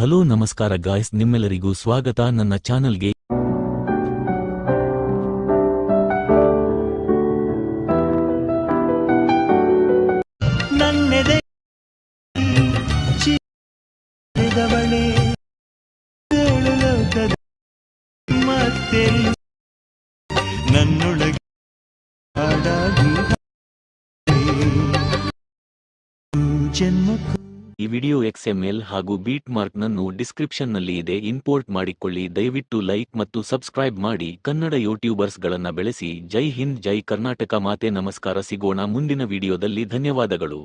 Hello ನಮಸ್ಕಾರ guys, ನಿಮ್ಮೆಲ್ಲರಿಗೂ ಸ್ವಾಗತ ನನ್ನ ಚಾನಲ್ಗೆ. ನನ್ನೆದೆ ಚಿದವಳೆ ಲೋಕದ ಮತ್ತೆಲ್ಲೂ ನನ್ನೊಳಗೆ ಹಾಡಾಗಿ ಜನ್ಮಕ್ಕೂ. ಈ ವಿಡಿಯೋ XML ಹಾಗೂ ಬೀಟ್ ಮಾರ್ಕ್ನನ್ನು ಡಿಸ್ಕ್ರಿಪ್ಷನ್ನಲ್ಲಿ ಇದೆ, ಇಂಪೋರ್ಟ್ ಮಾಡಿಕೊಳ್ಳಿ. ದಯವಿಟ್ಟು ಲೈಕ್ ಮತ್ತು ಸಬ್ಸ್ಕ್ರೈಬ್ ಮಾಡಿ. ಕನ್ನಡ ಯೂಟ್ಯೂಬರ್ಸ್ಗಳನ್ನ ಬೆಳೆಸಿ. ಜೈ ಹಿಂದ್, ಜೈ ಕರ್ನಾಟಕ ಮಾತೆ. ನಮಸ್ಕಾರ, ಸಿಗೋಣ ಮುಂದಿನ ವಿಡಿಯೋದಲ್ಲಿ. ಧನ್ಯವಾದಗಳು.